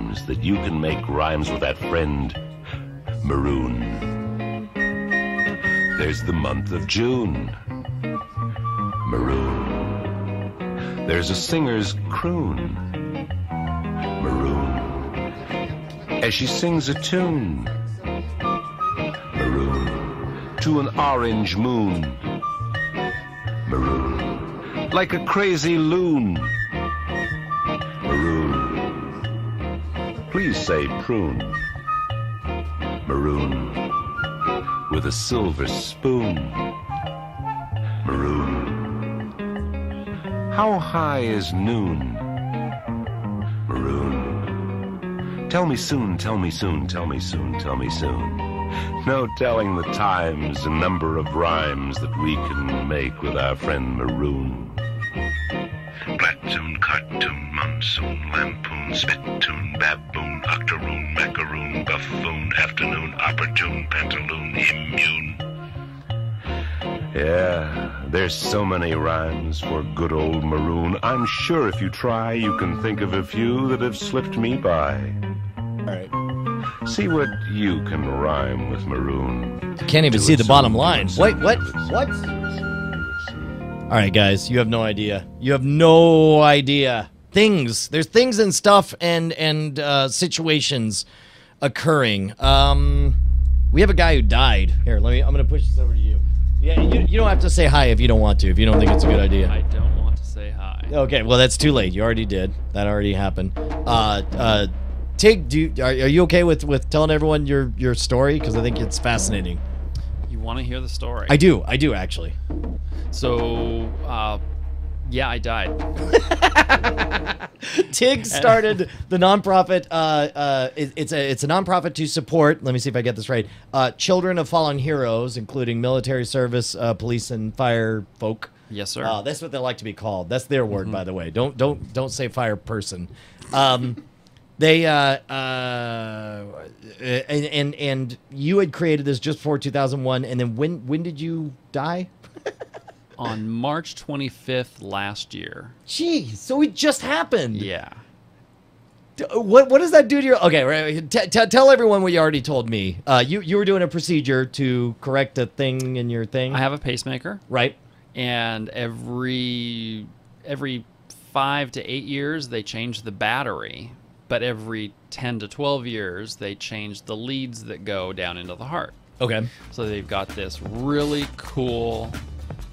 times that you can make rhymes with that friend, Maroon. There's the month of June, Maroon. There's a singer's croon, Maroon. As she sings a tune, Maroon, to an orange moon, Maroon. Like a crazy loon, Maroon. Please say prune, Maroon. With a silver spoon, Maroon. How high is noon, Maroon? Tell me soon, tell me soon, tell me soon, tell me soon. No telling the times and number of rhymes that we can make with our friend Maroon. Platoon, cartoon, monsoon, lampoon, spittoon, baboon, octoroon, macaroon, buffoon, afternoon, opportune, pantaloon, immune. Yeah, there's so many rhymes for good old Maroon. I'm sure if you try, you can think of a few that have slipped me by. All right. See what you can rhyme with Maroon. Can't even see the bottom line. Wait, what? What? All right, guys, you have no idea. You have no idea. Things. There's things and stuff and situations occurring. We have a guy who died. Here, I'm going to push this over to you. Yeah, you don't have to say hi if you don't want to, if you don't think it's a good idea. I don't want to say hi. Okay, well, that's too late. You already did. That already happened. Tig, are you okay with telling everyone your story? Because I think it's fascinating. You want to hear the story? I do, actually. So, yeah, I died. Tig started the nonprofit. It's a nonprofit to support. Let me see if I get this right. Children of fallen heroes, including military service, police, and fire folk. Yes, sir. That's what they like to be called. That's their word, by the way. Don't say fire person. They and you had created this just before 2001. And then when did you die? On March 25th last year. Gee, so it just happened. Yeah. What does that do to your... Okay, right, tell everyone what you already told me. You were doing a procedure to correct a thing in your thing. I have a pacemaker. Right. And every 5 to 8 years, they change the battery. But every 10 to 12 years, they change the leads that go down into the heart. Okay. So they've got this really cool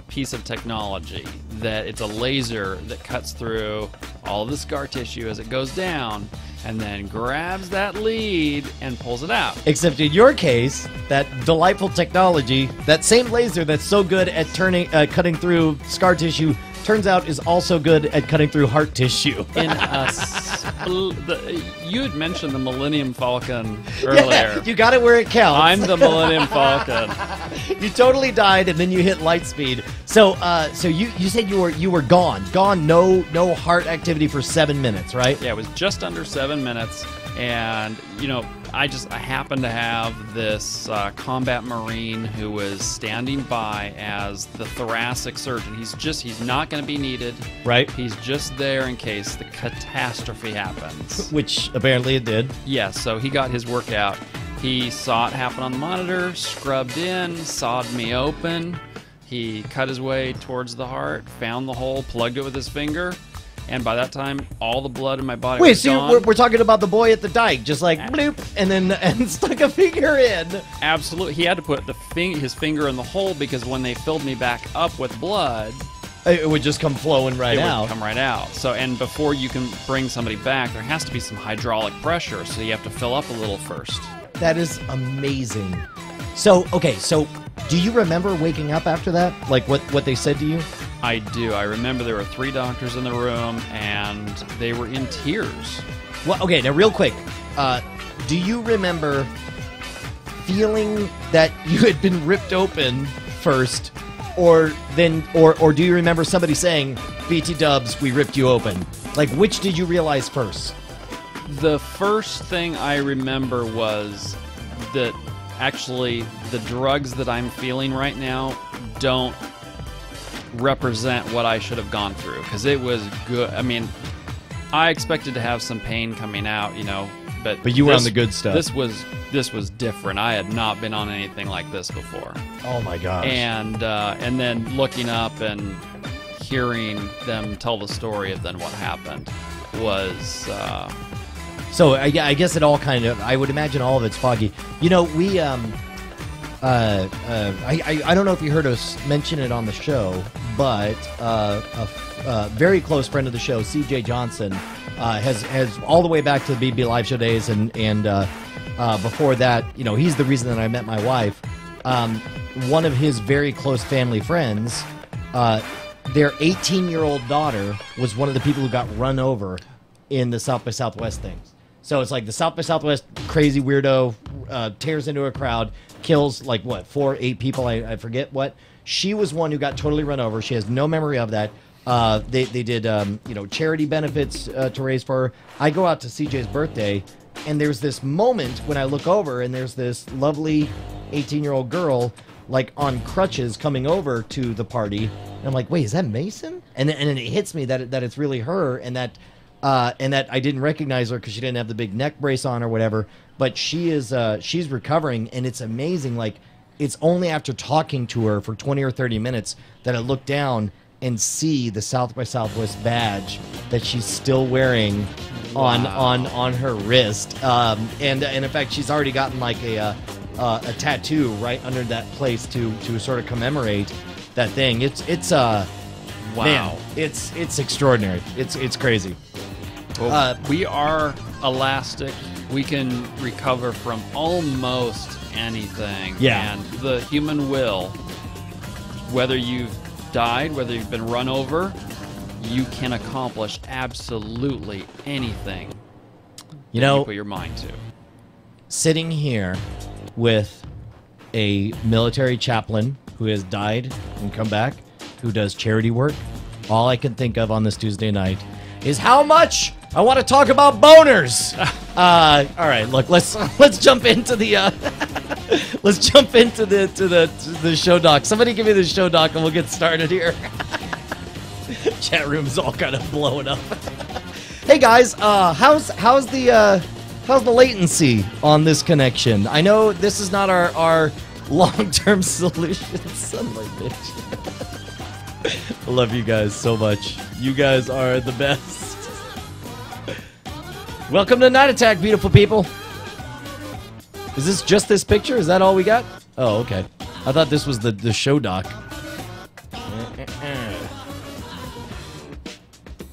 piece of technology that it's a laser that cuts through all of the scar tissue as it goes down and then grabs that lead and pulls it out. Except in your case, that delightful technology, that same laser that's so good at cutting through scar tissue, turns out is also good at cutting through heart tissue. You had mentioned the Millennium Falcon earlier. Yeah, you got it where it counts. I'm the Millennium Falcon. You totally died, and then you hit light speed. So you said you were gone, no heart activity for 7 minutes, right? Yeah, it was just under 7 minutes, and I happened to have this combat Marine who was standing by as the thoracic surgeon. He's not going to be needed. Right. He's just there in case the catastrophe happens. Which apparently it did. Yeah, so he got his work out. He saw it happen on the monitor, scrubbed in, sawed me open. He cut his way towards the heart, found the hole, plugged it with his finger. And by that time, all the blood in my body was gone. Wait, so we're talking about the boy at the dike, just like bloop, and stuck a finger in. Absolutely. He had to put his finger in the hole because when they filled me back up with blood, it would just come flowing right out. It would come right out. So, and before you can bring somebody back, there has to be some hydraulic pressure, so you have to fill up a little first. That is amazing. So, okay, so do you remember waking up after that? Like what they said to you? I do. I remember there were 3 doctors in the room, and they were in tears. Well, okay, now real quick, do you remember feeling that you had been ripped open first, or do you remember somebody saying, "BT Dubs, we ripped you open"? Like, which did you realize first? The first thing I remember was that actually the drugs that I'm feeling right now don't represent what I should have gone through, because it was good. I mean, I expected to have some pain coming out, But you were on the good stuff. This was different. I had not been on anything like this before. Oh my gosh. And then looking up and hearing them tell the story of then what happened was. So I guess it all kind of. I would imagine all of it's foggy. You know, we. I don't know if you heard us mention it on the show, but a very close friend of the show, CJ Johnson, has all the way back to the BB Live Show days, and before that, you know, he's the reason that I met my wife. One of his very close family friends, their 18-year-old daughter was one of the people who got run over in the South by Southwest things. So it's like the South by Southwest crazy weirdo tears into a crowd, kills like what 4, 8 people. I forget what. She was one who got totally run over. She has no memory of that. They did you know, charity benefits to raise for her. I go out to CJ's birthday, and there's this moment when I look over, and there's this lovely 18-year-old girl like on crutches coming over to the party, and I'm like, wait, is that Mason? And then it hits me that it's really her, and that I didn't recognize her because she didn't have the big neck brace on or whatever. But she is she's recovering, and it's amazing. Like, it's only after talking to her for 20 or 30 minutes that I look down and see the South by Southwest badge that she's still wearing on her wrist. And in fact, she's already gotten like a tattoo right under that place to sort of commemorate that thing. It's wow, man, it's extraordinary. It's crazy. Well, we are elastic. We can recover from almost anything. Yeah. And the human will, whether you've died, whether you've been run over, you can accomplish absolutely anything you know, you put your mind to. Sitting here with a military chaplain who has died and come back, who does charity work, all I can think of on this Tuesday night is how much I want to talk about boners. All right, look, let's jump into the let's jump into the show doc. Somebody give me the show doc and we'll get started here. Chat room's all kind of blowing up. Hey guys, how's the latency on this connection? I know this is not our long-term solution. Son of a bitch. I love you guys so much. You guys are the best. Welcome to Night Attack, beautiful people. Is this just this picture? Is that all we got? Oh, okay. I thought this was the show doc.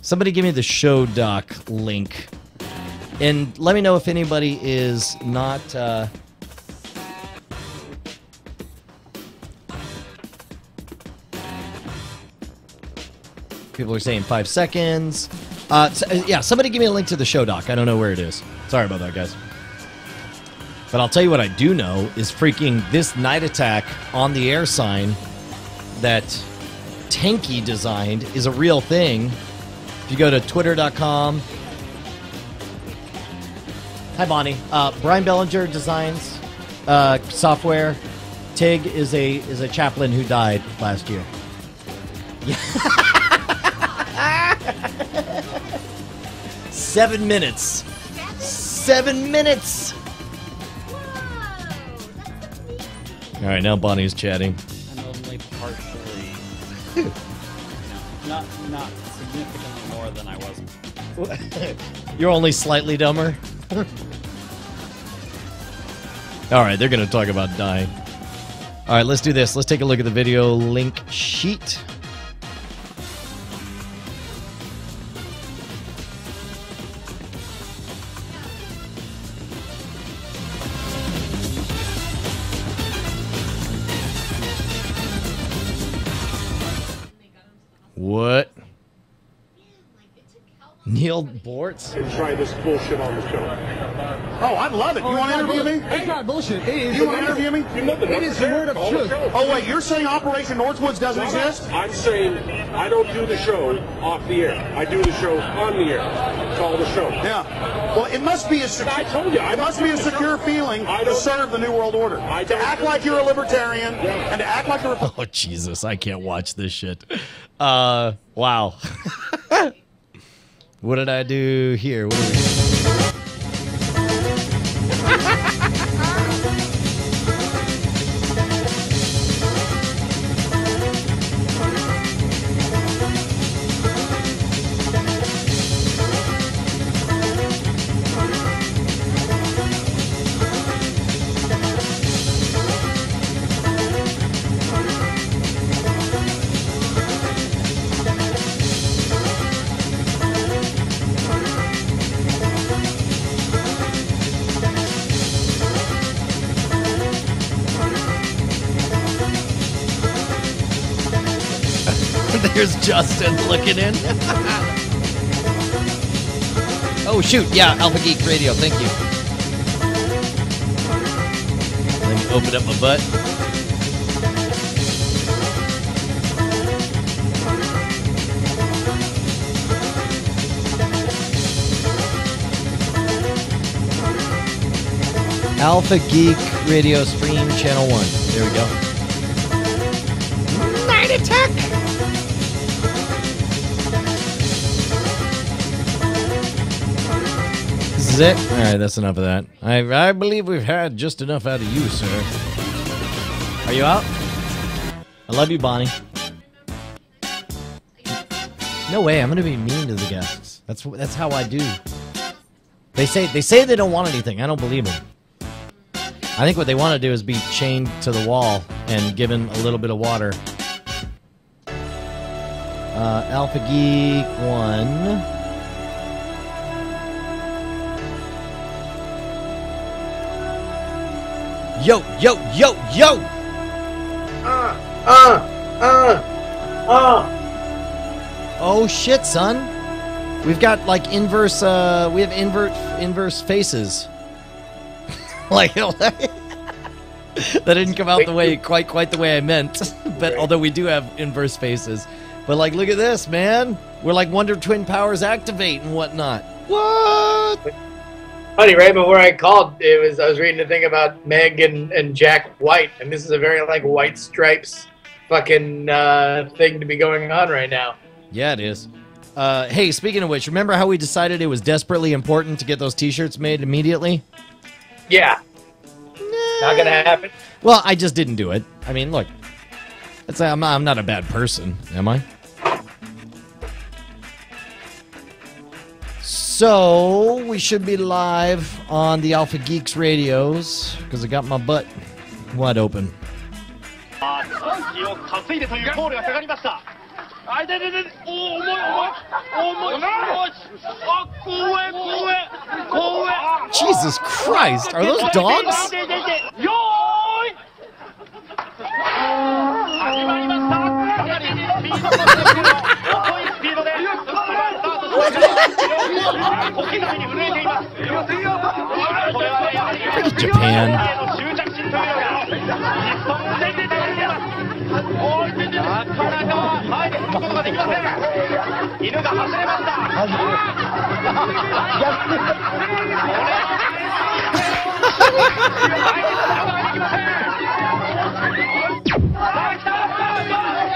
Somebody give me the show doc link. And let me know if anybody is not... People are saying 5 seconds. Yeah, somebody give me a link to the show doc. I don't know where it is. Sorry about that, guys. But I'll tell you what I do know is freaking this Night Attack on the air sign that Tanky designed is a real thing. If you go to twitter.com. Hi, Bonnie. Brian Bellinger designs software. Tig is a chaplain who died last year. Yeah. 7 minutes. 7 minutes. All right, now Bonnie's chatting. I'm only partially, not significantly more than I was. You're only slightly dumber. All right, they're going to talk about dying. All right, let's do this. Let's take a look at the video link sheet. What? Neil Bortz? And try this bullshit on the show. Oh, I'd love it. You want to interview me? It's not bullshit. It is. You want to interview me? It is the word of truth. Oh, wait, you're saying Operation Northwoods doesn't exist? I'm saying I don't do the show off the air. I do the show on the air. It's all the show. Yeah. Well, it must be a secure. I told you. It must be a secure feeling to serve the New World Order. To act like you're a libertarian and to act like a Republican. Oh, Jesus, I can't watch this shit. Wow. What did I do here? What There's Justin looking in. Oh, shoot. Yeah, Alpha Geek Radio. Thank you. Let me open up my butt. Alpha Geek Radio Stream Channel 1. There we go. Night Attack! This is it? Alright, that's enough of that. I believe we've had just enough out of you, sir. Are you out? I love you, Bonnie. No way, I'm gonna be mean to the guests. That's how I do. They say they don't want anything. I don't believe them. I think what they want to do is be chained to the wall and given a little bit of water. Alpha Geek 1. Yo, yo, yo, yo! Oh shit, son. We've got like inverse, we have inverse faces. Like, that didn't come out the way quite the way I meant. But although we do have inverse faces, but like, look at this, man. We're like Wonder Twin powers activate and whatnot. What? Funny, right before I called, I was reading a thing about Meg and Jack White, and this is a very like White Stripes fucking thing to be going on right now. Yeah, it is. Hey, speaking of which, remember how we decided it was desperately important to get those T-shirts made immediately? Yeah. Not gonna happen. Well, I just didn't do it. I mean, look, I'm not a bad person, am I? So we should be live on the Alpha Geeks radios because I got my butt wide open. Jesus Christ, are those dogs? Look at Japan.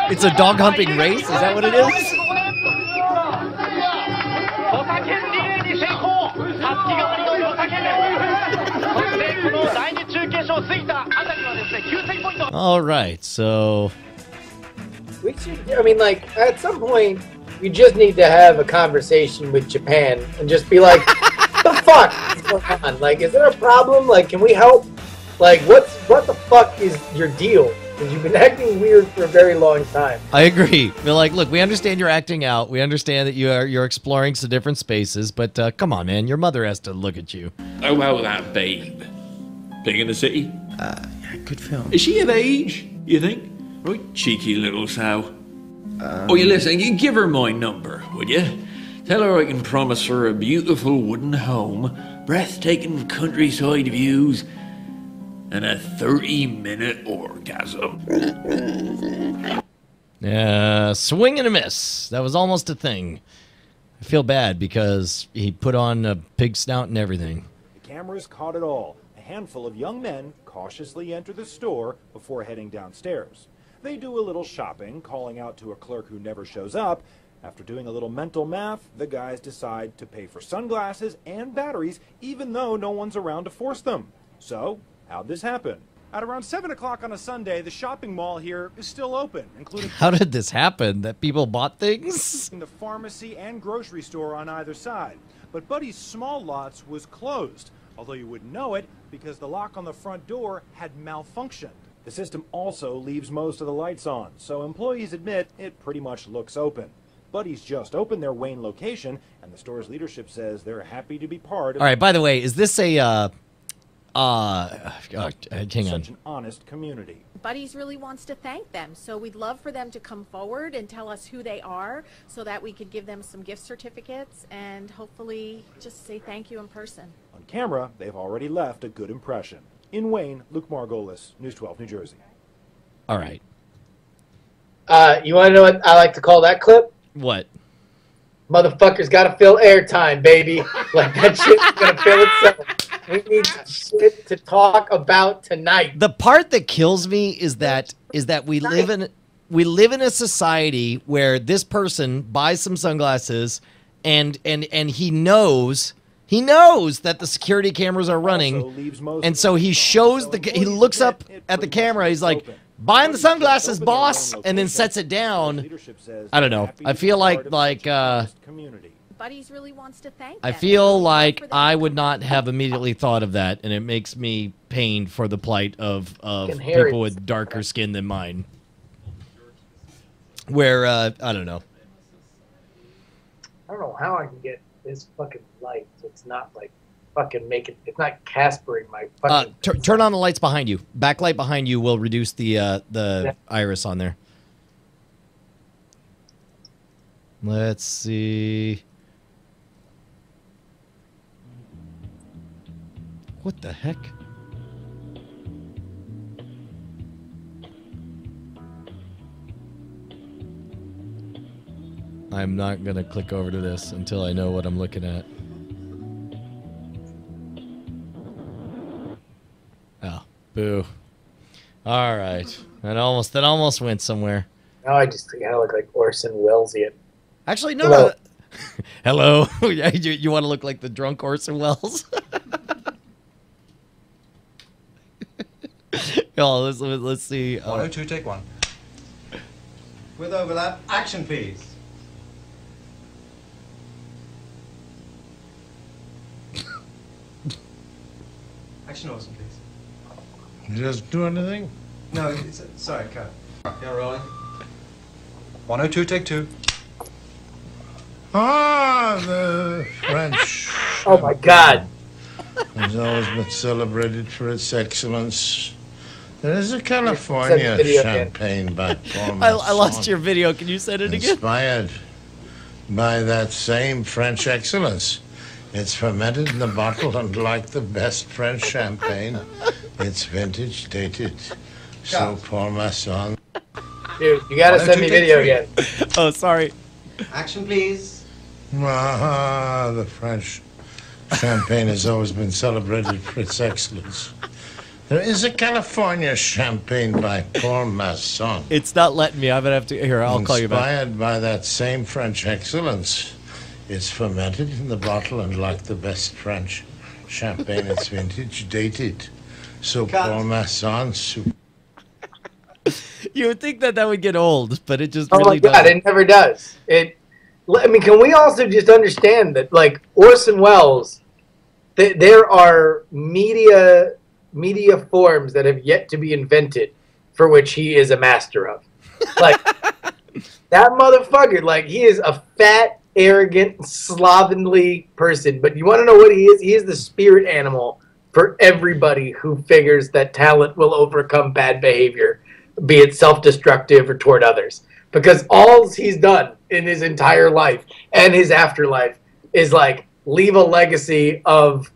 It's a dog humping race? Is that what it is? All right, so we should. I mean, like at some point, we just need to have a conversation with Japan and just be like, "What the fuck is going on? Like, is there a problem? Like, can we help? Like, what the fuck is your deal? Because you've been acting weird for a very long time." I agree. We're like, look, we understand you're acting out. We understand that you're exploring some different spaces, but come on, man, your mother has to look at you. Oh, well, that Babe. Big in the city? Yeah, good film. Is she of age, you think? Right, cheeky little sow. Oh, you listen, you give her my number, would you? Tell her I can promise her a beautiful wooden home, breathtaking countryside views, and a 30-minute orgasm. Swing and a miss. That was almost a thing. I feel bad because he put on a pig snout and everything. The cameras caught it all. A handful of young men cautiously enter the store before heading downstairs. They do a little shopping, calling out to a clerk who never shows up. After doing a little mental math, the guys decide to pay for sunglasses and batteries, even though no one's around to force them. So, how'd this happen? At around 7 o'clock on a Sunday, the shopping mall here is still open, including... How did this happen? That people bought things? ...the pharmacy and grocery store on either side. But Buddy's small lots was closed, although you wouldn't know it because the lock on the front door had malfunctioned. The system also leaves most of the lights on, so employees admit it pretty much looks open. Buddy's just opened their Wayne location, and the store's leadership says they're happy to be part of... All right, by the way, is this a hang on. Such an honest community. Buddies really wants to thank them, so we'd love for them to come forward and tell us who they are so that we could give them some gift certificates and hopefully just say thank you in person. On camera, they've already left a good impression. In Wayne, Luke Margolis, News 12, New Jersey. All right. You want to know what I like to call that clip? What? Motherfuckers got to fill airtime, baby. Like that shit's gonna fill itself. We need some shit to talk about tonight. The part that kills me is that we live in a society where this person buys some sunglasses and he knows that the security cameras are running, and so he looks up at the camera. He's like, buying the sunglasses, boss, and then sets it down. I don't know. I feel like Buddies really wants to thank I them. feel like I would not have immediately thought of that, and it makes me pained for the plight of people with darker skin than mine. Where I don't know. I don't know how I can get this fucking light so it's not like fucking making it's not Caspering my fucking turn on the lights behind you. Backlight behind you will reduce the iris on there. Let's see. What the heck? I'm not gonna click over to this until I know what I'm looking at. Oh, boo. All right. That almost went somewhere. Now I just think I look like Orson Wellesian. Actually, no. Hello. You want to look like the drunk Orson Welles? Oh, let's see. 102, take one. With overlap, action please. Action awesome, please. You just do anything? No, sorry, cut. Yeah, rolling. 102, take two. Ah, the French. Oh my God. Has always been celebrated for its excellence. There is a California champagne by Paul I lost your video. Can you send it again? Inspired by that same French excellence. It's fermented in the bottle, and like the best French champagne, it's vintage dated. So Paul Masson. Dude, you gotta send me video again. Oh, sorry. Action please. Ah, the French champagne has always been celebrated for its excellence. There is a California champagne by Paul Masson. It's not letting me. I'm gonna have to. Here, I'll call you back. Inspired by that same French excellence, it's fermented in the bottle, and like the best French champagne, it's vintage dated. So Paul Masson. You would think that would get old, but it just oh really my God, doesn't. it never does. I mean, can we also just understand that, like Orson Welles, there are media forms that have yet to be invented for which he is a master of. Like that motherfucker, like he is a fat, arrogant, slovenly person. But you want to know what he is? He is the spirit animal for everybody who figures that talent will overcome bad behavior, be it self-destructive or toward others. Because all he's done in his entire life and his afterlife is like leave a legacy of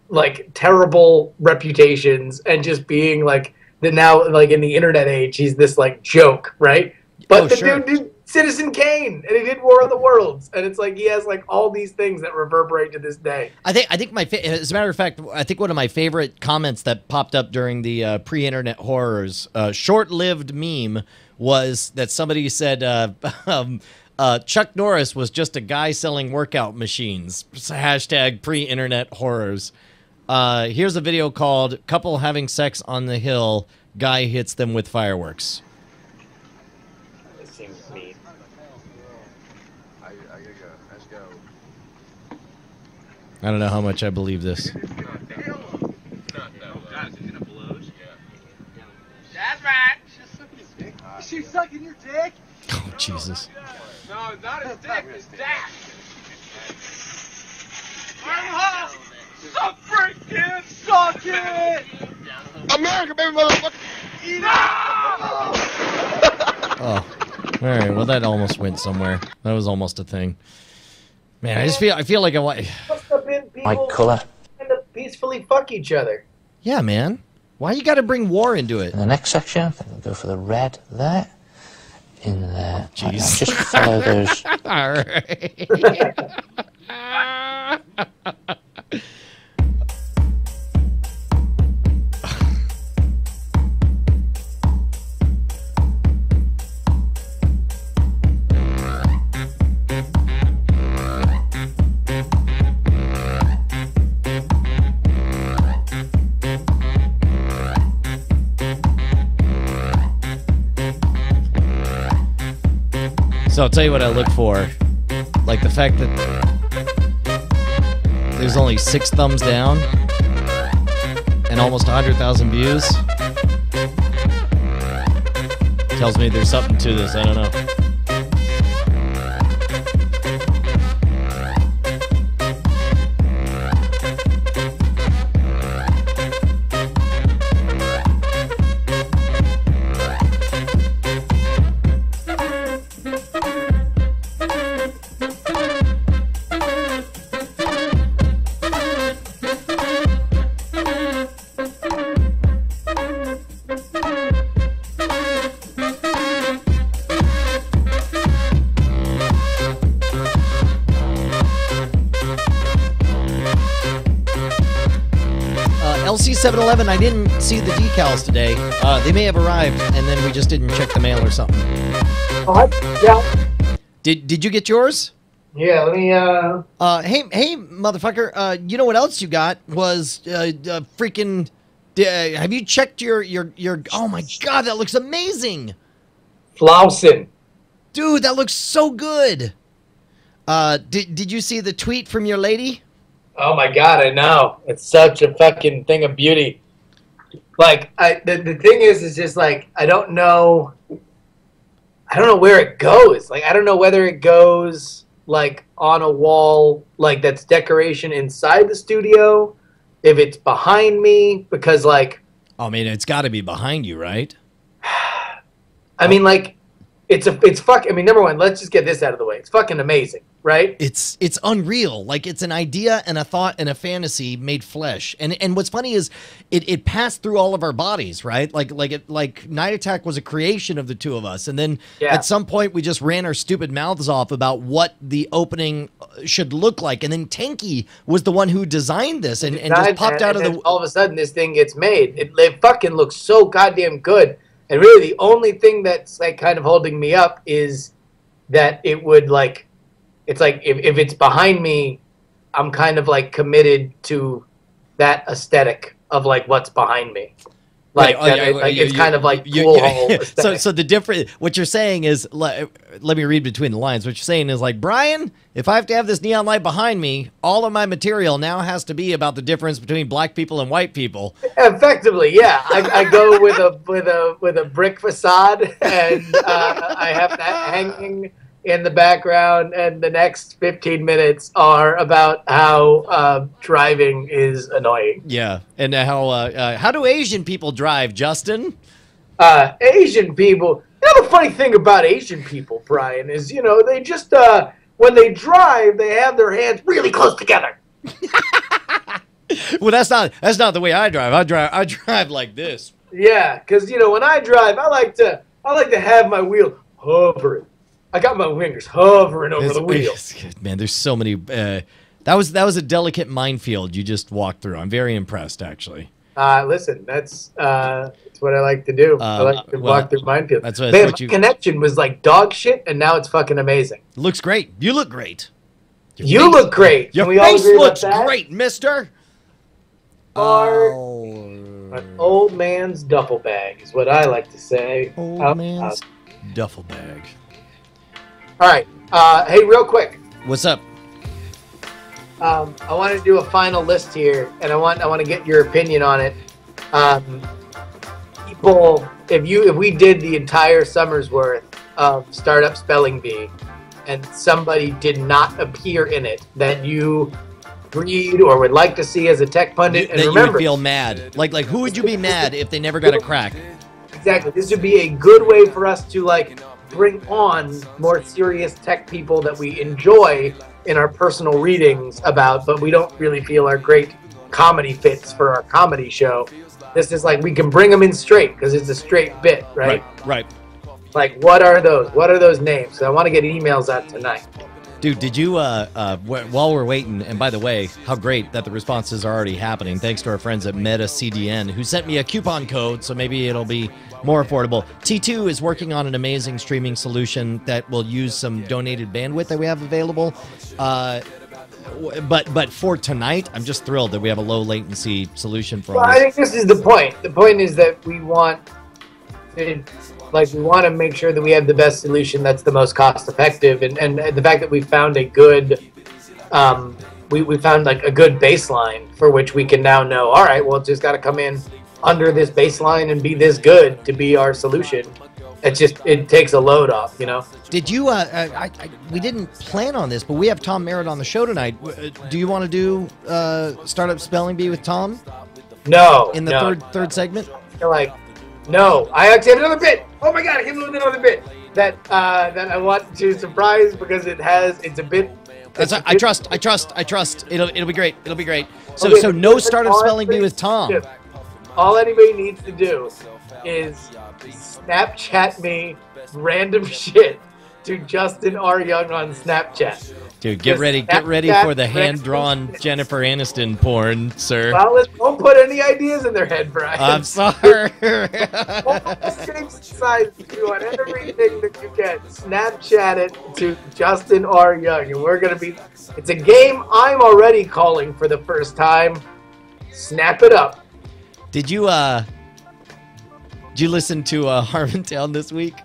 like terrible reputations and just being like the now like in the internet age he's this like joke, right? But the dude did Citizen Kane and he did War of the Worlds, and it's like he has like all these things that reverberate to this day. I think as a matter of fact, I think one of my favorite comments that popped up during the pre-internet horrors short-lived meme was that somebody said Chuck Norris was just a guy selling workout machines. Hashtag pre-internet horrors. Here's a video called "Couple Having Sex on the Hill. Guy Hits Them with Fireworks." It seems mean. I gotta go. Let's go. I don't know how much I believe this. No. Guys, he's gonna blow. That's right. She's sucking your dick? Oh, Jesus. No, not his dick, his dash. I'm hot. So freaking suck it. America, baby, motherfucker. Oh, all right. Well, that almost went somewhere. That was almost a thing. Man, I feel like Must have been people trying to peacefully fuck each other. Yeah, man. Why you got to bring war into it? In the next section, I think we'll go for the red there. In there. Oh, jeez. Just follow those. All right. So I'll tell you what I look for. Like the fact that there's only 6 thumbs down and almost 100,000 views. Tells me there's something to this. I don't know. LC 7-Eleven, I didn't see the decals today. They may have arrived, and then we just didn't check the mail or something. Yeah. Did you get yours? Yeah, let me, Hey, motherfucker, you know what else you got was, freaking, have you checked your, oh my god, that looks amazing! Flausen. Dude, that looks so good! Did you see the tweet from your lady? Oh my god, I know. It's such a fucking thing of beauty. Like, the thing is just like, I don't know where it goes. Like, I don't know whether it goes, like, on a wall, like, that's decoration inside the studio, if it's behind me, because, like... Oh, man, it's got to be behind you, right? I mean, like, I mean, number one, let's just get this out of the way. It's fucking amazing, right? It's unreal. Like, it's an idea and a thought and a fantasy made flesh. And what's funny is it passed through all of our bodies, right? Like Night Attack was a creation of the two of us. And then at some point we just ran our stupid mouths off about what the opening should look like. And then Tanky was the one who designed this and just popped out of the... all of a sudden this thing gets made. It fucking looks so goddamn good. And really, the only thing that's like kind of holding me up is that it would like, it's like if it's behind me, I'm kind of like committed to that aesthetic of like what's behind me. Like, it's kind of like pool hole aesthetic. So the different, what you're saying is, let me read between the lines. What you're saying is like, Brian, if I have to have this neon light behind me, all of my material now has to be about the difference between black people and white people. Effectively, yeah. I go with a brick facade, and I have that hanging in the background, and the next 15 minutes are about how driving is annoying. Yeah, and how do Asian people drive, Justin? Asian people, you know, the funny thing about Asian people, Brian, is, you know, they just, when they drive, they have their hands really close together. Well, that's not the way I drive. I drive like this. Yeah, because, you know, when I drive, I like to have my wheel hovering. I got my fingers hovering over the wheel. Man, there's so many. That was a delicate minefield you just walked through. I'm very impressed, actually. Listen, that's what I like to do. I like to walk through minefield. That's what, man, my connection was like dog shit, and now it's fucking amazing. Looks great. You look great. You look great. Your Can we all face agree looks about that? great, mister. An old man's duffel bag is what I like to say. Old man's duffel bag. All right. Hey, real quick. What's up? I want to do a final list here, and I want to get your opinion on it. People, if we did the entire summer's worth of Startup Spelling Bee, and somebody did not appear in it that you breed or would like to see as a tech pundit. And that remember, you would feel mad. Like who would you be mad if they never got a crack? Exactly. This would be a good way for us to like bring on more serious tech people that we enjoy in our personal readings about, but we don't really feel are great comedy fits for our comedy show. This is like we can bring them in straight because it's a straight bit, right? Right. Like, what are those? What are those names? So I want to get emails out tonight. Dude, did you, while we're waiting, and by the way, how great that the responses are already happening, thanks to our friends at Meta CDN, who sent me a coupon code, so maybe it'll be more affordable. T2 is working on an amazing streaming solution that will use some donated bandwidth that we have available. But for tonight, I'm just thrilled that we have a low latency solution for all I think this is the point. The point is that we want to, we want to make sure that we have the best solution that's the most cost effective, and the fact that we found a good, we found like a good baseline for which we can now know. All right, well, it's just got to come in under this baseline and be this good to be our solution. It's just, it takes a load off, you know. Did you? We didn't plan on this, but we have Tom Merritt on the show tonight. Do you want to do Startup Spelling Bee with Tom? No. In the third segment. No. I actually have another bit. Oh my god, I came up with another bit that I want to surprise because it's a bit. I trust. It'll be great. It'll be great. So no Startup Spelling Bee with Tom. All anybody needs to do is Snapchat me random shit to Justin R. Young on Snapchat. Dude, get ready for the hand-drawn Jennifer Aniston porn, sir. Well, don't put any ideas in their head, Brian. I'm sorry. Size you on everything that you get. Snapchat it to Justin R. Young, and we're gonna be. It's a game I'm already calling for the first time. Snap it up. Did you listen to Harmontown this week?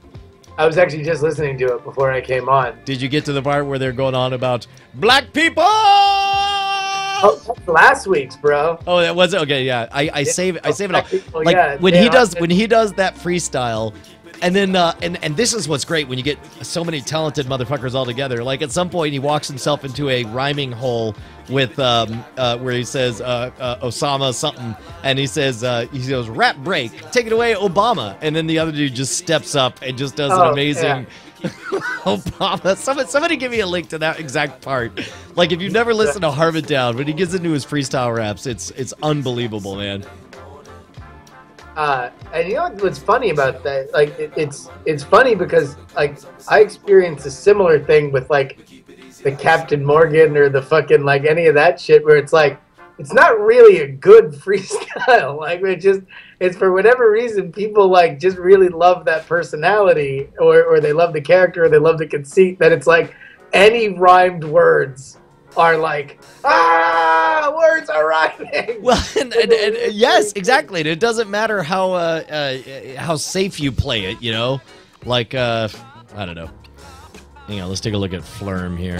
I was actually just listening to it before I came on. Did you get to the part where they're going on about black people? Oh, that's last week's, bro. Oh, that was okay. Yeah, I save it all. People, like yeah, when he does that freestyle, and then and this is what's great when you get so many talented motherfuckers all together. Like at some point he walks himself into a rhyming hole with where he says Osama something, and he goes rap break, take it away Obama, and then the other dude just steps up and just does an amazing Obama. Somebody give me a link to that exact part. Like if you've never listened to Harmontown, when he gets into his freestyle raps, it's unbelievable, man. And you know what's funny about that? Like it's funny because like I experienced a similar thing with like the Captain Morgan or the fucking like any of that shit where it's like it's not really a good freestyle. Like it's for whatever reason people like just really love that personality or they love the character or they love the conceit that it's like any rhymed words are like words are rhyming. Well, and yes, exactly. And it doesn't matter how safe you play it, you know. Like I don't know. Hang on, let's take a look at Flurm here.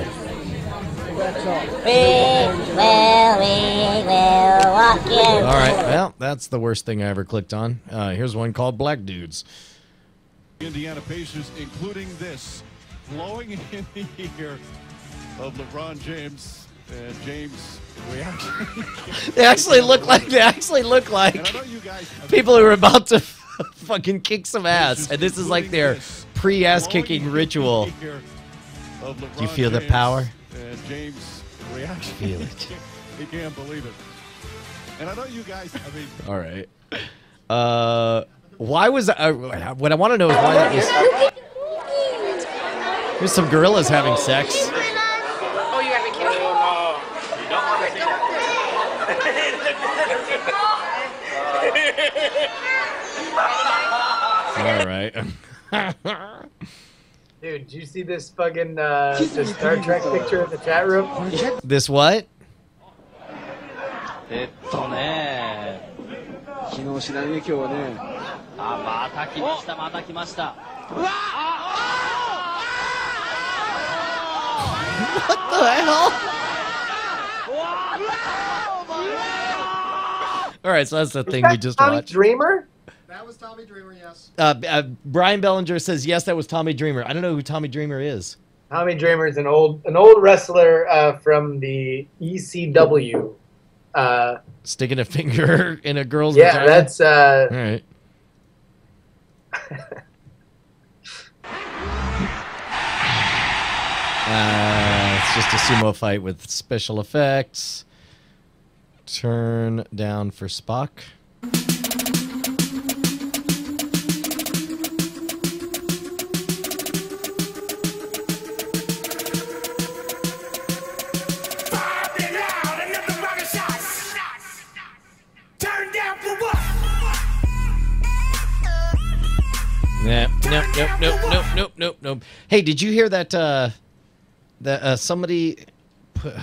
All right, well, that's the worst thing I ever clicked on. Here's one called Black Dudes. Indiana Pacers, including this, blowing in the ear of LeBron James and James' reaction. They actually look like people who are about to fucking kick some ass, and this is like their pre-ass kicking ritual. Do you feel the power? And James' reaction. Feel it. He can't believe it. And I know you guys. I mean. All right. Why was what I want to know is why that was. Here's some gorillas having sex. Oh, you gotta be kidding. No, you don't want to see that. All right. Dude, did you see this fucking this Star Trek picture in the chat room? This what? 昨日しないね今日はね。また来ました、また来ました。What the hell? All right, so that's the thing we just watched. Dreamer? That was Tommy Dreamer, yes. Brian Bellinger says, yes, that was Tommy Dreamer. I don't know who Tommy Dreamer is. Tommy Dreamer's an old wrestler from the ECW. Sticking a finger in a girl's yeah, vagina? that's all right. It's just a sumo fight with special effects. Turn down for Spock. Nope. Hey, did you hear that? That somebody put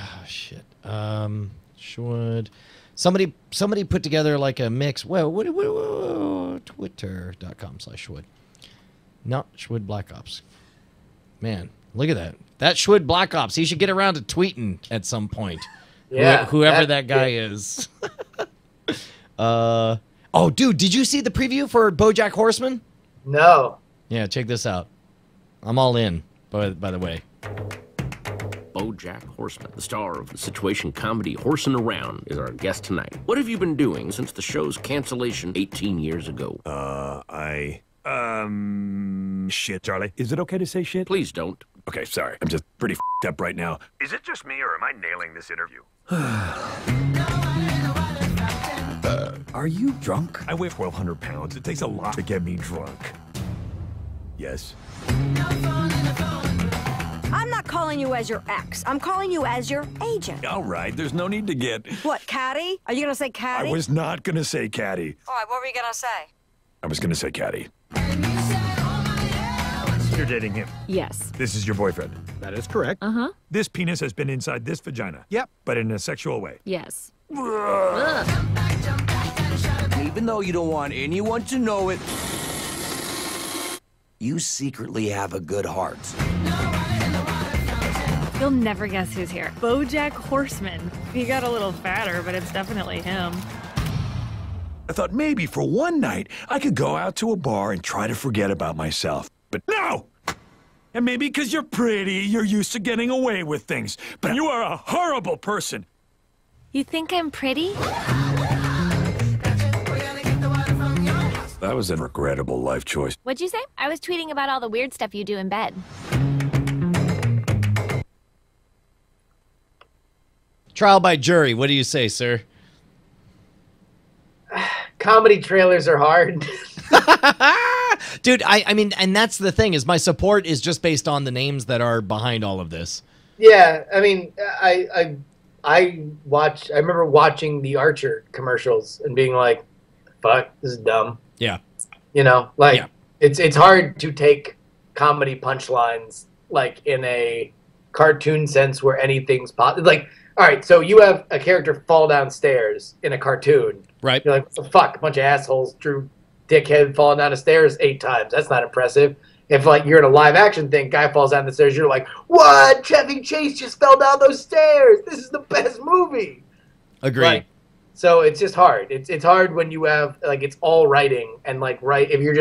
somebody put together like a mix. Well, Twitter.com/Schwood. Not Schwood Black Ops. Man, look at that. That Schwood Black Ops. He should get around to tweeting at some point. Yeah, whoever that guy is. Oh, dude, did you see the preview for BoJack Horseman? No. Yeah, check this out. I'm all in, by the way. BoJack Horseman, the star of the situation comedy Horsin' Around, is our guest tonight. What have you been doing since the show's cancellation 18 years ago? Shit, Charlie. Is it okay to say shit? Please don't. Okay, sorry. I'm just pretty f***ed up right now. Is it just me, or am I nailing this interview? Are you drunk? I weigh 1,200 pounds. It takes a lot to get me drunk. Yes? I'm not calling you as your ex. I'm calling you as your agent. All right, there's no need to get... What, catty? Are you going to say catty? I was not going to say catty. All right, what were you going to say? I was going to say catty. You're dating him? Yes. This is your boyfriend? That is correct. Uh-huh. This penis has been inside this vagina? Yep. But in a sexual way? Yes. Even though you don't want anyone to know it, you secretly have a good heart. You'll never guess who's here. BoJack Horseman. He got a little fatter, but it's definitely him. I thought maybe for one night I could go out to a bar and try to forget about myself. But no! And maybe because you're pretty, you're used to getting away with things. But you are a horrible person. You think I'm pretty? That was a regrettable life choice. What'd you say? I was tweeting about all the weird stuff you do in bed. Trial by jury. What do you say, sir? Comedy trailers are hard. Dude, I mean, and that's the thing, is my support is just based on the names that are behind all of this. Yeah, I mean, I remember watching the Archer commercials and being like, fuck, this is dumb. Yeah. You know, like, it's hard to take comedy punchlines, like, in a cartoon sense where anything's possible. Like, all right, so you have a character fall downstairs in a cartoon. Right. You're like, what the fuck? A bunch of assholes drew dickhead falling down the stairs 8 times. That's not impressive. If, like, you're in a live action thing, guy falls down the stairs, you're like, what? Chevy Chase just fell down those stairs. This is the best movie. Agreed. Like, so it's just hard. It's hard when you have, like, it's all writing and, like, if you're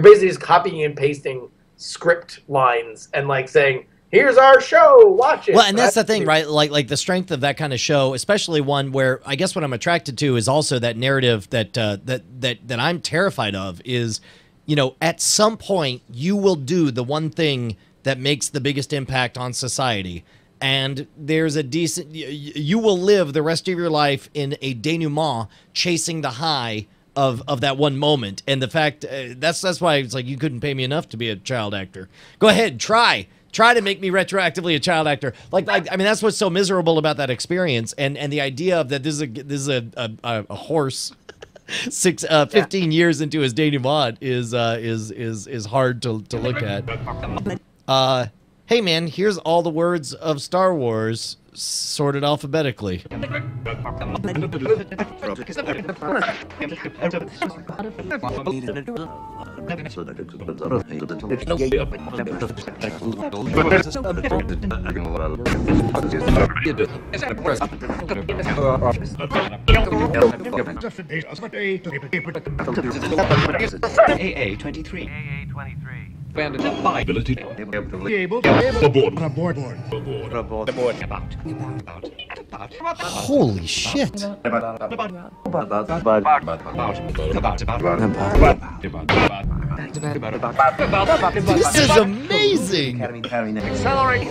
basically just copying and pasting script lines and, like, saying, here's our show, watch it. Well, and that's the thing, right? Like the strength of that kind of show, especially one where I guess what I'm attracted to is also that narrative that I'm terrified of is, you know, at some point you will do the one thing that makes the biggest impact on society. And there's a decent, you will live the rest of your life in a denouement chasing the high of that one moment. And the fact, that's why it's like, you couldn't pay me enough to be a child actor. Go ahead, try to make me retroactively a child actor. Like I mean, that's what's so miserable about that experience. And the idea of that this is a horse 15 years into his denouement is hard to look at. Hey man, here's all the words of Star Wars sorted alphabetically. AA 23. Ability. Holy shit. This is amazing. Accelerate.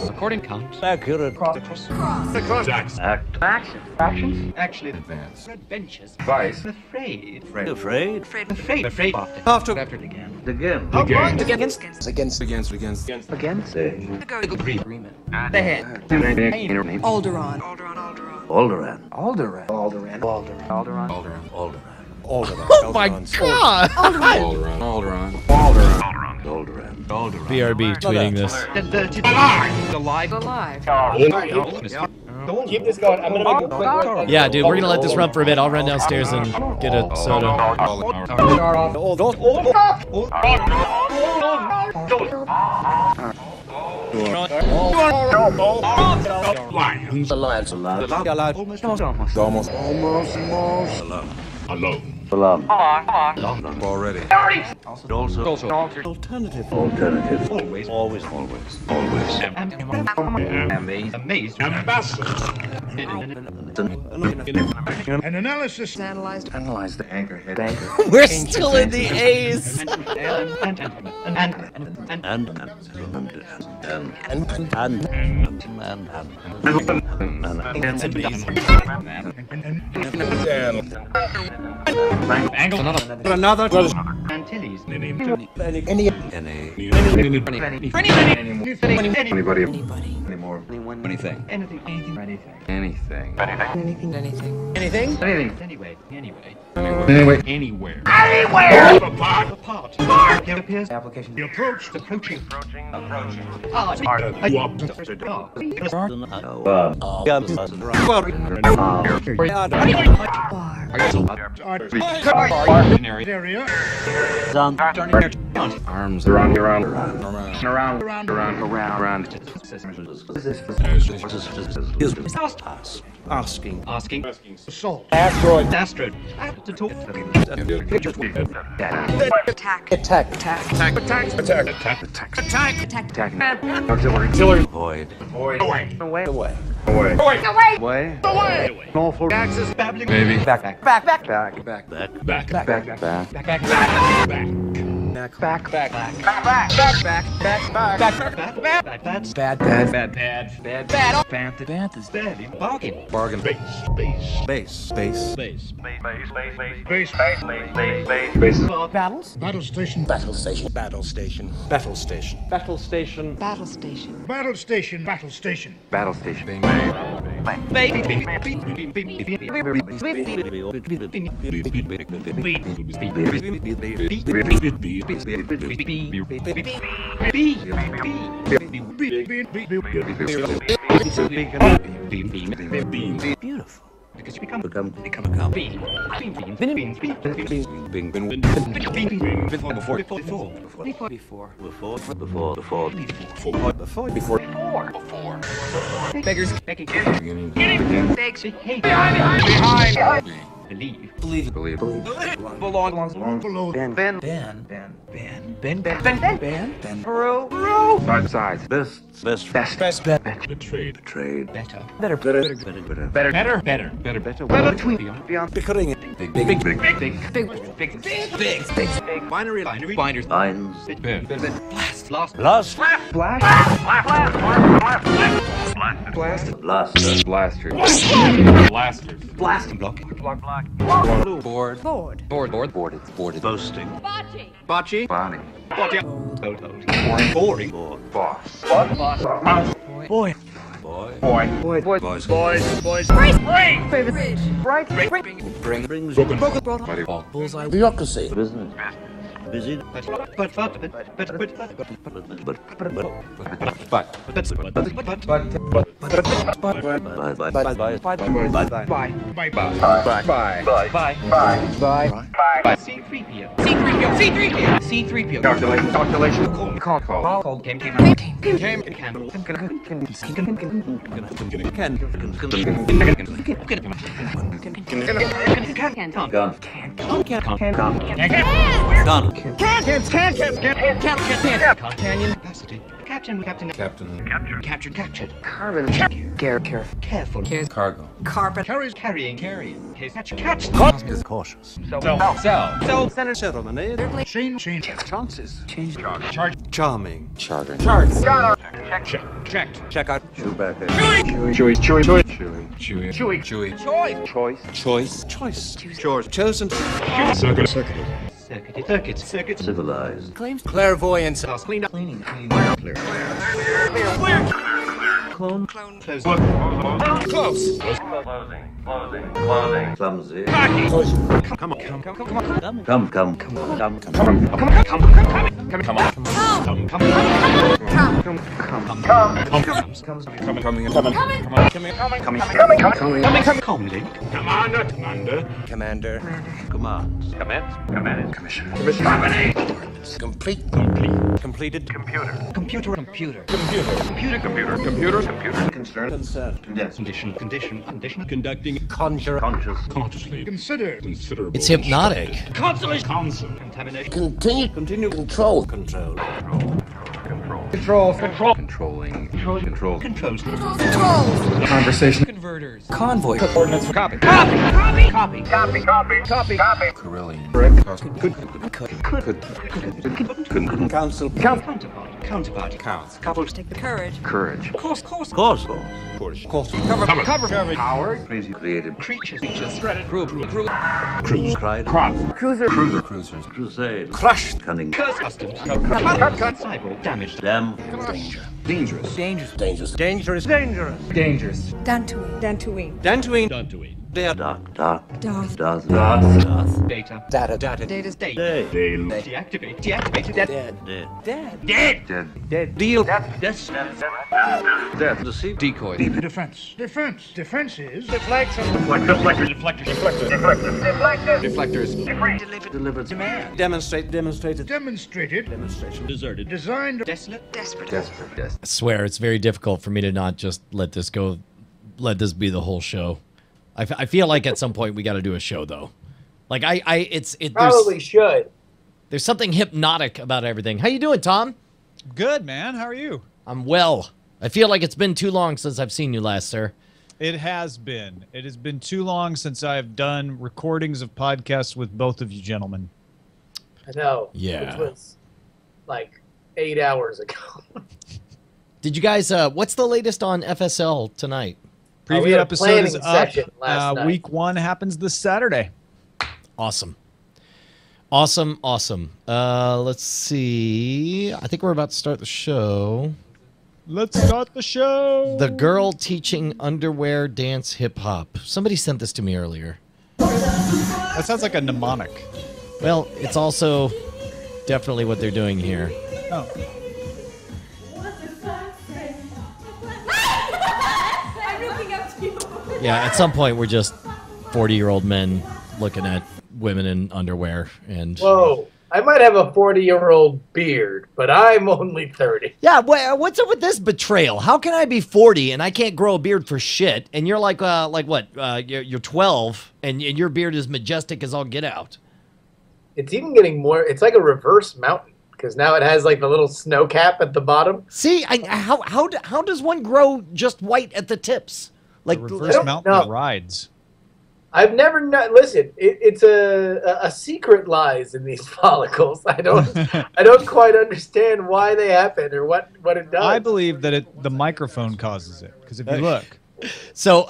According counts. Accurate. Actions. Actually advance. Adventures. Vice. Afraid. Afraid. After it again. Against. Agreement. The head. Alderaan. Oh my god. BRB tweeting this. Alive. Keep this going. I'm gonna make a quick. Yeah, dude, we're gonna let this run for a bit. I'll run downstairs and get a soda. Alone. Already. Also. Alternative. Always. Amazed. Ambassador. An analysis. Analyze the anchorhead. We're still in the A's. That's amazing. Another. Antilles. Anybody. Anymore. Anything. Anything. Anywhere. Apart. Application. The approach. Approaching. Area. Arms around. Asking. Assault. Asteroid. Attack. Auxiliary. Void. Away. Awful. Axis. Babbling. Baby. Back. That's bad. Bargain. Base. Battle station. Beautiful. Because you become Before. Beggars begging. Begs. Behind. Believe. Belong. Below. Ben. Row. Sides. Best. Betrayed. Better. Between. Beyond. Bickering. Big. Binary. Binders. Lines. Blast. Blasters. Blasting block. Board. Boasting. Bocce. Bonnie. Boring. Boss. Boy. Boys. Brings. Bullseye. Bureaucracy. Business. Busy. C3PO. Calculation. Call. Came. Gun. Captured. Carbon. Careful. Cargo. Carpet. Carrying. Catch. Is cautious. Sell. Center settlement, eh? Change. Chances. Change. Charming. Charter. Checked. Check out. Chew back there. Chewy. Choice. Chosen. Circuit. Civilized. Claims. Clairvoyance. Cleaning. Clone. Close. Close. Closing. Clumsy. Come on. Commander. Commands. Commissioner. Completed. Computer. Consent. Condition. Conducting. Consciously. Consider. It's hypnotic. Contamination. Continue. Control. Controlling. Controls. Conversation. Converters. Convoy. Coordinates. Copy. Corellian. Council. Counterpart. Couples. Take the courage. Course. Cover. Power. Crazy. Creative. Creatures. Threaded. Crew. Cried. Cruisers. Crusade. Crushed. Cunning. Customs. Cyber. Damage. Damn. Dangerous. Dangerous. Dantooine. Doth. Data. Deactivate. Dead. Deal. Death. Deceive. Decoy. Defense is Deflection. Deflectors. Delivered. Demand. demonstrated, Deserted. designed, Desperate. I swear it's very difficult for me to not just let this go, let this be the whole show. I feel like at some point we got to do a show though. Like Probably should. There's something hypnotic about everything. How you doing, Tom? Good, man. How are you? I'm well. I feel like it's been too long since I've seen you last, sir. It has been. It has been too long since I've done recordings of podcasts with both of you gentlemen. I know. Yeah. Which was like 8 hours ago. Did you guys, what's the latest on FSL tonight? We Preview had a episode is planning up. session last night. Week 1 happens this Saturday. Awesome. Let's see. I think we're about to start the show. Let's start the show. The girl teaching underwear dance hip hop. Somebody sent this to me earlier. That sounds like a mnemonic. Well, it's also definitely what they're doing here. Oh. Yeah, at some point we're just 40-year-old men looking at women in underwear and... Whoa. I might have a 40-year-old beard, but I'm only 30. Yeah, what's up with this betrayal? How can I be 40 and I can't grow a beard for shit? And you're like what? You're 12 and your beard is majestic as all get out. It's even getting more. It's like a reverse mountain because now it has like the little snow cap at the bottom. See, how does one grow just white at the tips? Like the reverse mountain that rides. I've never listen. It's a secret lies in these follicles. I don't quite understand why they happen or what it does. I believe that the microphone causes it because if you look. So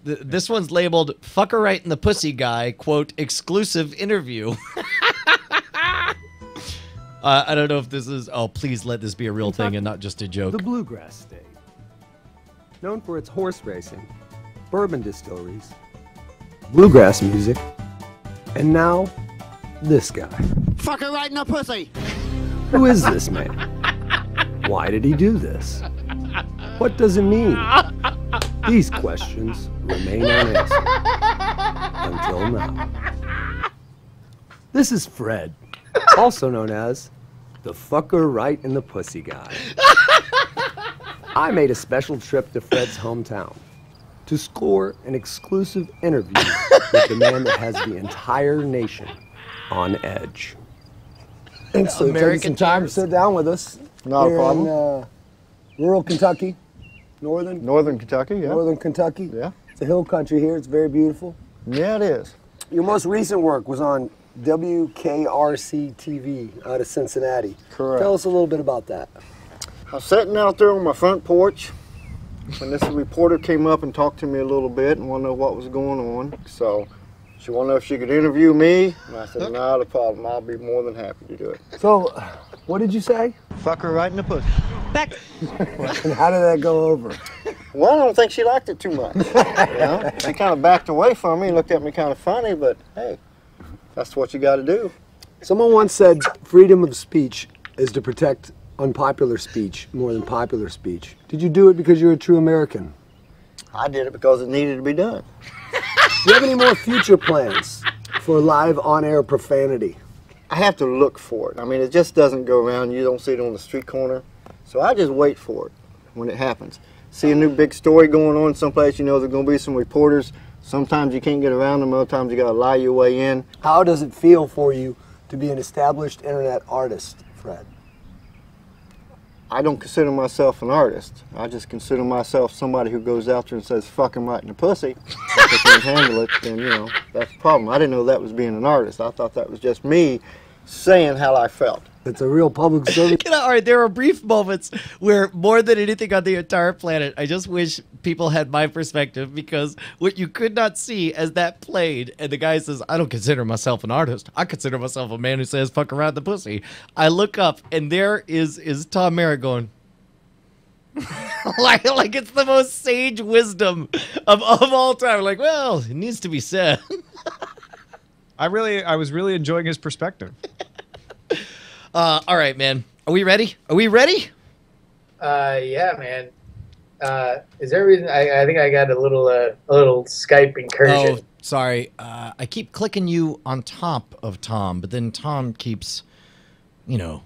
this one's labeled "Fucker Right in the Pussy Guy," quote, exclusive interview. I don't know if this is. Oh, please let this be a real thing and not just a joke. The Bluegrass State, known for its horse racing, bourbon distilleries, bluegrass music, and now this guy. Fucker right in the pussy. Who is this man? Why did he do this? What does it mean? These questions remain unanswered until now. This is Fred, also known as the fucker right in the pussy guy. I made a special trip to Fred's hometown, to score an exclusive interview with the man that has the entire nation on edge. And so take some time to sit down with us. Not a problem. In, rural Kentucky, northern Kentucky, yeah. Northern Kentucky. Yeah. It's a hill country here. It's very beautiful. Yeah, it is. Your most recent work was on WKRC TV out of Cincinnati. Correct. Tell us a little bit about that. I was sitting out there on my front porch when this reporter came up and talked to me a little bit and wanted to know what was going on. So she wanted to know if she could interview me. And I said, not a problem. I'll be more than happy to do it. So, what did you say? Fuck her right in the pussy. Back. And how did that go over? Well, I don't think she liked it too much. You know? She kind of backed away from me and looked at me kind of funny, but hey, that's what you got to do. Someone once said freedom of speech is to protect unpopular speech more than popular speech. Did you do it because you're a true American? I did it because it needed to be done. Do you have any more future plans for live on-air profanity? I have to look for it. I mean, it just doesn't go around. You don't see it on the street corner. So I just wait for it when it happens. See a new big story going on someplace, you know there's going to be some reporters. Sometimes you can't get around them, other times you got to lie your way in. How does it feel for you to be an established internet artist, Fred? I don't consider myself an artist. I just consider myself somebody who goes out there and says, fuck him right in the pussy. If they can't handle it, then, you know, that's the problem. I didn't know that was being an artist. I thought that was just me saying how I felt. It's a real public service. All right, there are brief moments where, more than anything on the entire planet, I just wish people had my perspective, because what you could not see as that played, and the guy says, I don't consider myself an artist. I consider myself a man who says, fuck around the pussy. I look up, and there is Tom Merritt going, like it's the most sage wisdom of all time. Like, well, it needs to be said. I was really enjoying his perspective. All right, man. Are we ready? Are we ready? Yeah, man. Is there a reason? I think I got a little Skype incursion. Oh, sorry. I keep clicking you on top of Tom, but then Tom keeps, you know,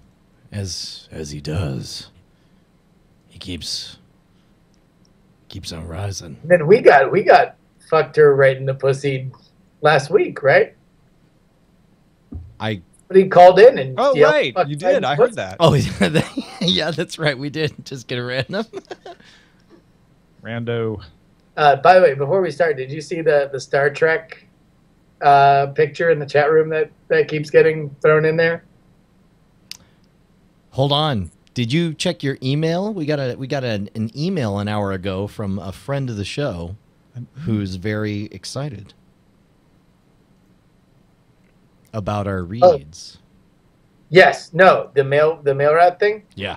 as he does, he keeps on rising. Then we got fucked her right in the pussy last week, right? But he called in and right, you did. I heard that. Oh, yeah, that's right. We did just get a random. Rando. By the way, before we start, did you see the Star Trek picture in the chat room that keeps getting thrown in there? Hold on. Did you check your email? We got an email an hour ago from a friend of the show who's very excited about our reads. Yes. No. The mail route thing. Yeah.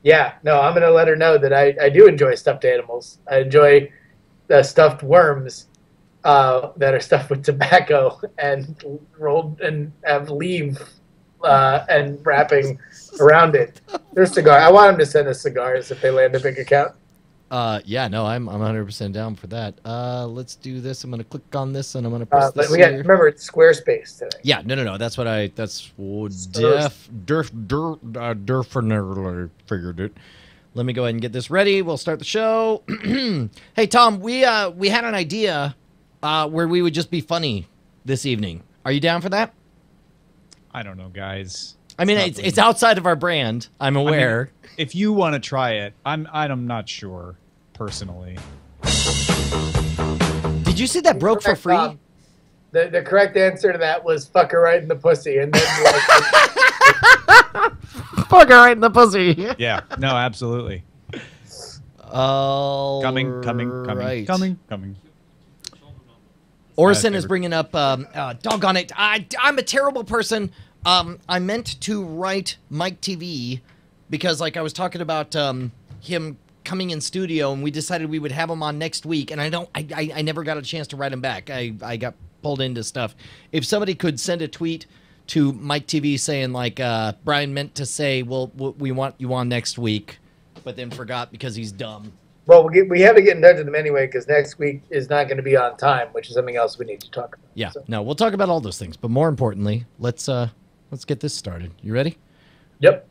Yeah. No. I'm gonna let her know that I do enjoy stuffed animals. I enjoy the stuffed worms that are stuffed with tobacco and rolled and have leaf and wrapping around it. There's cigar. I want them to send us cigars if they land a big account. Yeah, no, I'm 100% down for that. Let's do this. I'm gonna click on this and I'm gonna press this. But we got, remember, it's Squarespace today. Yeah, no. That's definitely figured it. Let me go ahead and get this ready. We'll start the show. Hey, Tom, we had an idea where we would just be funny this evening. Are you down for that? I don't know, guys. I mean, it's outside of our brand. I'm aware. I mean, if you want to try it, I'm not sure personally. Did you see that broke for free? The correct answer to that was fuck her right in the pussy, and then fuck her right in the pussy. Yeah, no, absolutely. Coming. Orson is bringing up, doggone it, I'm a terrible person. I meant to write Mike TV because, like, I was talking about him coming in studio, and we decided we would have him on next week, and I never got a chance to write him back. I got pulled into stuff. If somebody could send a tweet to Mike TV saying, like, Brian meant to say, well, we want you on next week, but then forgot because he's dumb. Well, we have to get in touch with him anyway, because next week is not going to be on time, which is something else we need to talk about. Yeah, so. No, we'll talk about all those things, but more importantly, let's get this started. You ready? Yep.